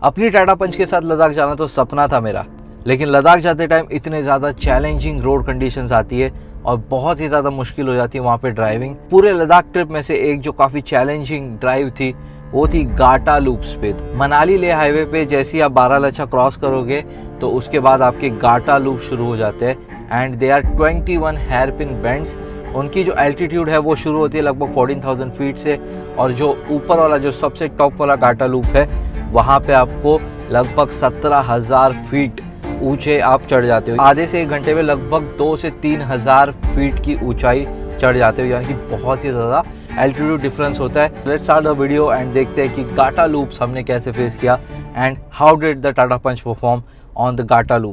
अपनी टाटा पंच के साथ लद्दाख जाना तो सपना था मेरा, लेकिन लद्दाख जाते टाइम इतने ज़्यादा चैलेंजिंग रोड कंडीशंस आती है और बहुत ही ज़्यादा मुश्किल हो जाती है वहाँ पे ड्राइविंग। पूरे लद्दाख ट्रिप में से एक जो काफ़ी चैलेंजिंग ड्राइव थी वो थी गाटा लूप्स पे। मनाली ले हाईवे पे जैसे ही आप बारालाचा क्रॉस करोगे तो उसके बाद आपके गाटा लूप शुरू हो जाते हैं and they are 21 hairpin bends. उनकी जो एल्टीट्यूड है वो शुरू होती है लगभग 14,000 फीट से, और जो ऊपर वाला जो सबसे टॉप वाला गाटा लूप है वहाँ पे आपको लगभग 17,000 फीट ऊंचे आप चढ़ जाते हो। आधे से 1 घंटे में लगभग 2 से 3,000 फीट की ऊंचाई चढ़ जाते हो, यानी कि बहुत ही ज़्यादा एल्टीट्यूड डिफरेंस होता है। Let's start the video and देखते हैं कि गाटा लूप्स हमने कैसे फेस किया and how did the Tata Punch perform on the Gata loop.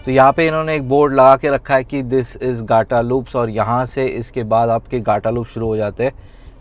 तो यहाँ पे इन्होंने एक बोर्ड लगा के रखा है कि दिस इज़ गाटा लूप्स, और यहाँ से इसके बाद आपके गाटा लूप शुरू हो जाते हैं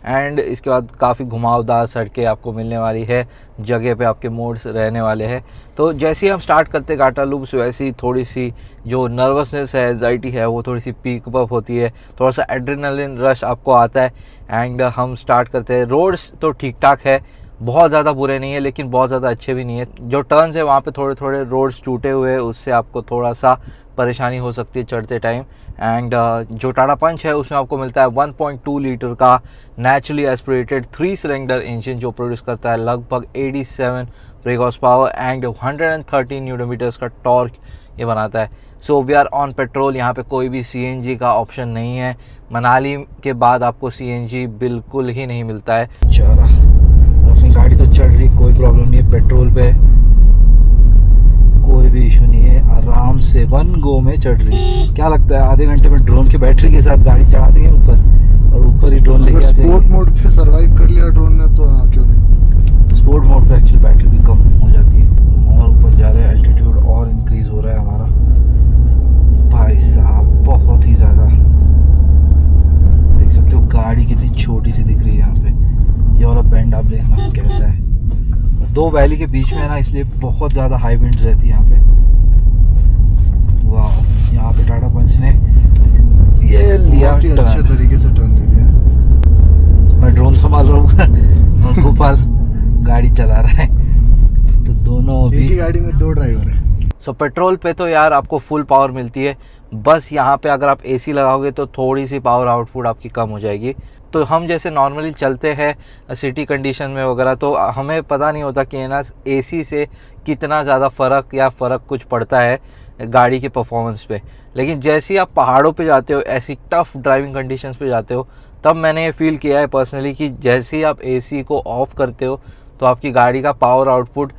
एंड इसके बाद काफ़ी घुमावदार सड़कें आपको मिलने वाली है, जगह पे आपके मोड्स रहने वाले हैं। तो जैसे ही हम स्टार्ट करते हैं गाटा लूप्स, वैसे ही थोड़ी सी जो नर्वसनेस है, एंजाइटी है, वो थोड़ी सी पीक अप होती है, थोड़ा सा एड्रेनलिन रश आपको आता है एंड हम स्टार्ट करते हैं। रोड्स तो ठीक ठाक है, बहुत ज़्यादा बुरे नहीं है लेकिन बहुत ज़्यादा अच्छे भी नहीं है। जो टर्न्स है वहाँ पे थोड़े थोड़े रोड्स टूटे हुए हैं, उससे आपको थोड़ा सा परेशानी हो सकती है चढ़ते टाइम। एंड जो टाटा पंच है उसमें आपको मिलता है 1.2 लीटर का नेचुरली एस्पिरेटेड 3 सिलेंडर इंजन जो प्रोड्यूस करता है लगभग 87 brake horse power and 113 newton metres का टॉर्क ये बनाता है। So we are on petrol, यहाँ पे कोई भी सीएनजी का ऑप्शन नहीं है। मनाली के बाद आपको सीएनजी बिल्कुल ही नहीं मिलता है। अपनी गाड़ी तो चल रही, कोई प्रॉब्लम नहीं है, पेट्रोल पे कोई भी इशू नहीं है, आराम से 1 गो में चढ़ रही। क्या लगता है आधे घंटे में ड्रोन की बैटरी के साथ गाड़ी चढ़ा देंगे ऊपर और ऊपर ही ड्रोन लेके आ जाएंगे। स्पोर्ट मोड पे सरवाइव कर लिया ड्रोन ने तो हाँ क्यों नहीं। स्पोर्ट मोड पे एक्चुअली बैटरी भी कम हो जाती है और ऊपर जा रहे हैं, एल्टीट्यूड और इंक्रीज हो रहा है हमारा। भाई साहब बहुत ही ज़्यादा देख सकते हो गाड़ी कितनी छोटी सी दिख रही है यहाँ पे। ये वाला बेंड आप देखना कैसा है, 2 वैली के बीच में है ना, इसलिए बहुत ज़्यादा हाई विंड रहती है यहाँ पे। वाह, यहाँ पे टाटा पंच ने ये लिया टर्न, अच्छे तरीके से टर्न ले लिया। मैं ड्रोन संभाल रहा हूँ और गोपाल गाड़ी चला रहा है, तो दोनों एक ही गाड़ी में 2 ड्राइवर है। सो पेट्रोल पे तो यार आपको फुल पावर मिलती है, बस यहाँ पे अगर आप एसी लगाओगे तो थोड़ी सी पावर आउटपुट आपकी कम हो जाएगी। तो हम जैसे नॉर्मली चलते हैं सिटी कंडीशन में वगैरह, तो हमें पता नहीं होता कि ना एसी से कितना ज़्यादा फ़र्क कुछ पड़ता है गाड़ी के परफॉर्मेंस पे। लेकिन जैसे ही आप पहाड़ों पे जाते हो, ऐसी टफ ड्राइविंग कंडीशंस पे जाते हो, तब मैंने ये फील किया है पर्सनली कि जैसे ही आप एसी को ऑफ़ करते हो तो आपकी गाड़ी का पावर आउटपुट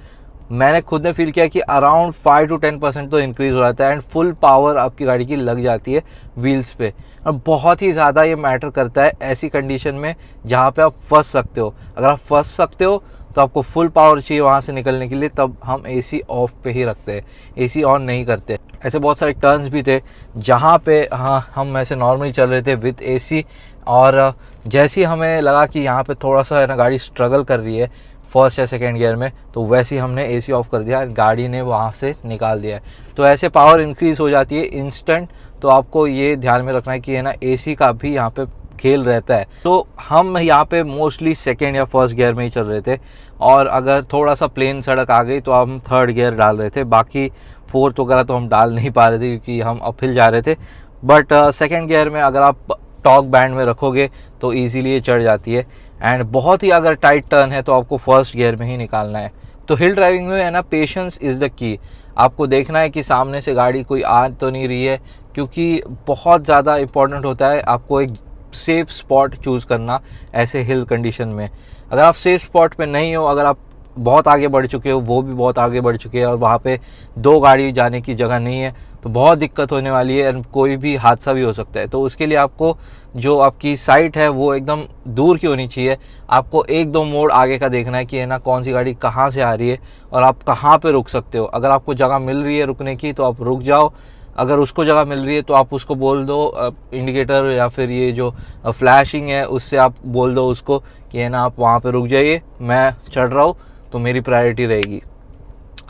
मैंने खुद ने फील किया कि अराउंड 5 to 10% तो इंक्रीज़ हो जाता है एंड फुल पावर आपकी गाड़ी की लग जाती है व्हील्स पे। और बहुत ही ज़्यादा ये मैटर करता है ऐसी कंडीशन में जहाँ पे आप फंस सकते हो। अगर आप फंस सकते हो तो आपको फुल पावर चाहिए वहाँ से निकलने के लिए, तब हम एसी ऑफ पे ही रखते हैं, एसी ऑन नहीं करते। ऐसे बहुत सारे टर्न्स भी थे जहाँ पे हाँ हम ऐसे नॉर्मली चल रहे थे विथ एसी, और जैसे ही हमें लगा कि यहाँ पे थोड़ा सा है ना गाड़ी स्ट्रगल कर रही है फर्स्ट या सेकेंड गियर में, तो वैसे ही हमने एसी ऑफ कर दिया, गाड़ी ने वहाँ से निकाल दिया है। तो ऐसे पावर इंक्रीज़ हो जाती है इंस्टेंट। तो आपको ये ध्यान में रखना है कि है ना एसी का भी यहाँ पे खेल रहता है। तो हम यहाँ पे मोस्टली सेकेंड या फर्स्ट गियर में ही चल रहे थे, और अगर थोड़ा सा प्लेन सड़क आ गई तो हम 3rd गियर डाल रहे थे, बाकी 4th वगैरह तो हम डाल नहीं पा रहे थे क्योंकि हम अपहिल जा रहे थे। बट सेकेंड गियर में अगर आप टॉक बैंड में रखोगे तो ईजीली ये चढ़ जाती है, एंड बहुत ही अगर टाइट टर्न है तो आपको फर्स्ट गियर में ही निकालना है। तो हिल ड्राइविंग में है ना पेशेंस इज़ द की। आपको देखना है कि सामने से गाड़ी कोई आ तो नहीं रही है, क्योंकि बहुत ज़्यादा इंपॉर्टेंट होता है आपको एक सेफ़ स्पॉट चूज़ करना ऐसे हिल कंडीशन में। अगर आप सेफ़ स्पॉट पे नहीं हो, अगर आप बहुत आगे बढ़ चुके हो, वो भी बहुत आगे बढ़ चुके हैं और वहाँ पे 2 गाड़ी जाने की जगह नहीं है, तो बहुत दिक्कत होने वाली है और कोई भी हादसा भी हो सकता है। तो उसके लिए आपको जो आपकी साइट है वो एकदम दूर की होनी चाहिए। आपको 1-2 मोड़ आगे का देखना है कि है ना कौन सी गाड़ी कहाँ से आ रही है और आप कहाँ पे रुक सकते हो। अगर आपको जगह मिल रही है रुकने की तो आप रुक जाओ, अगर उसको जगह मिल रही है तो आप उसको बोल दो, इंडिकेटर या फिर ये जो फ्लैशिंग है उससे आप बोल दो उसको कि है ना आप वहाँ पे रुक जाइए, मैं चढ़ रहा हूँ तो मेरी प्रायोरिटी रहेगी।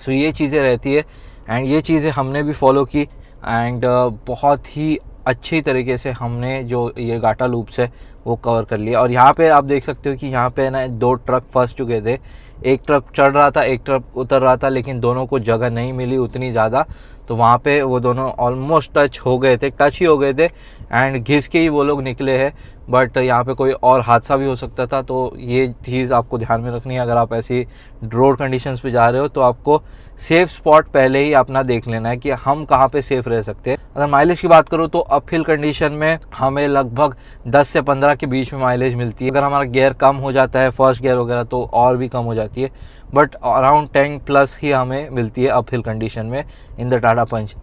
सो ये चीज़ें रहती है एंड ये चीज़ें हमने भी फॉलो की एंड बहुत ही अच्छी तरीके से हमने जो ये गाटा लूप्स है वो कवर कर लिया। और यहाँ पे आप देख सकते हो कि यहाँ पे ना 2 ट्रक फंस चुके थे, एक ट्रक चढ़ रहा था, एक ट्रक उतर रहा था, लेकिन दोनों को जगह नहीं मिली उतनी ज़्यादा, तो वहाँ पे वो दोनों ऑलमोस्ट टच ही हो गए थे एंड घिस के ही वो लोग निकले हैं। बट यहाँ पे कोई और हादसा भी हो सकता था, तो ये चीज़ आपको ध्यान में रखनी है। अगर आप ऐसी रोड कंडीशंस पे जा रहे हो तो आपको सेफ स्पॉट पहले ही अपना देख लेना है कि हम कहाँ पे सेफ रह सकते हैं। अगर माइलेज की बात करूँ तो अपहिल कंडीशन में हमें लगभग 10 से 15 के बीच में माइलेज मिलती है। अगर हमारा गियर कम हो जाता है, फर्स्ट गियर वगैरह, तो और भी कम हो जाती है, बट अराउंड 10 प्लस ही हमें मिलती है अपहिल कंडीशन में in the Tata Punch.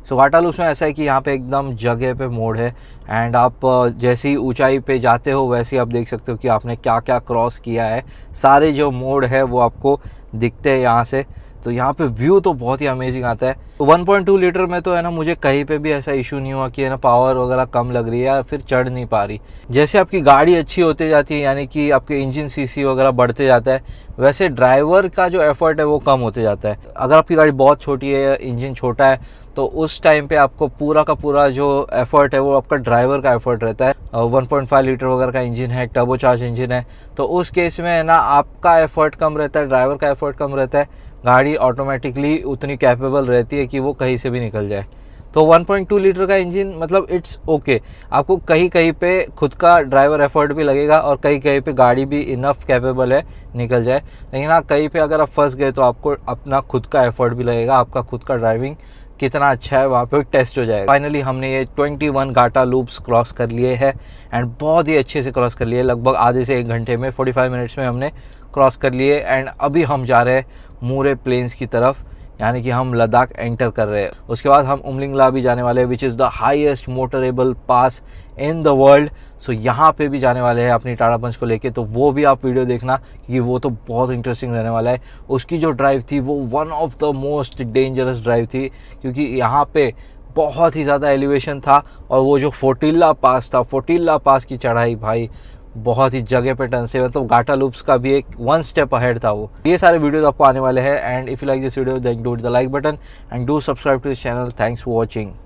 So Gata loops में ऐसा है कि यहाँ पे एकदम जगह पे मोड़ है एंड आप जैसी ऊंचाई पे जाते हो वैसे ही आप देख सकते हो कि आपने क्या क्या क्रॉस किया है। सारे जो मोड़ है वो आपको दिखते हैं यहाँ से, तो यहाँ पे व्यू तो बहुत ही अमेजिंग आता है। 1.2 लीटर में तो है ना मुझे कहीं पे भी ऐसा इशू नहीं हुआ कि है ना पावर वगैरह कम लग रही है या फिर चढ़ नहीं पा रही। जैसे आपकी गाड़ी अच्छी होती जाती है, यानी कि आपके इंजन सीसी वगैरह बढ़ते जाता है, वैसे ड्राइवर का जो एफर्ट है वो कम होते जाता है। अगर आपकी गाड़ी बहुत छोटी है या इंजन छोटा है तो उस टाइम पे आपको पूरा का पूरा जो एफर्ट है वो आपका ड्राइवर का एफर्ट रहता है। 1.5 लीटर वगैरह का इंजन है, टर्बो चार्ज इंजन है, तो उस केस में है ना आपका एफर्ट कम रहता है, ड्राइवर का एफर्ट कम रहता है, गाड़ी ऑटोमेटिकली उतनी कैपेबल रहती है कि वो कहीं से भी निकल जाए। तो 1.2 लीटर का इंजन मतलब इट्स ओके, आपको कहीं कहीं पे खुद का ड्राइवर एफर्ट भी लगेगा और कहीं कहीं पे गाड़ी भी इनफ कैपेबल है निकल जाए। लेकिन हाँ, कहीं पे अगर आप फंस गए तो आपको अपना खुद का एफर्ट भी लगेगा, आपका खुद का ड्राइविंग कितना अच्छा है वहाँ पे टेस्ट हो जाएगा। फाइनली हमने ये 21 गाटा लूप्स क्रॉस कर लिए हैं एंड बहुत ही अच्छे से क्रॉस कर लिए, लगभग आधे से 1 घंटे में 45 मिनट्स में हमने क्रॉस कर लिए। एंड अभी हम जा रहे हैं मूरे प्लेन्स की तरफ, यानी कि हम लद्दाख एंटर कर रहे हैं। उसके बाद हम उमलिंगला भी जाने वाले हैं, which is the highest motorable pass in the world. So यहाँ पे भी जाने वाले हैं अपनी टाटा पंच को लेके, तो वो भी आप वीडियो देखना क्योंकि वो तो बहुत इंटरेस्टिंग रहने वाला है। उसकी जो ड्राइव थी वो one of the most dangerous drive थी, क्योंकि यहाँ पे बहुत ही ज़्यादा एलिवेशन था और वो जो फोटिल्ला पास था, फोटिल्ला पास की चढ़ाई भाई बहुत ही जगह पे टर्न से, मतलब गाटा लूप्स का भी एक 1 स्टेप अहेड था वो। ये सारे वीडियोस आपको आने वाले हैं and if you like this video then do hit the like button and do subscribe to this channel. Thanks for watching.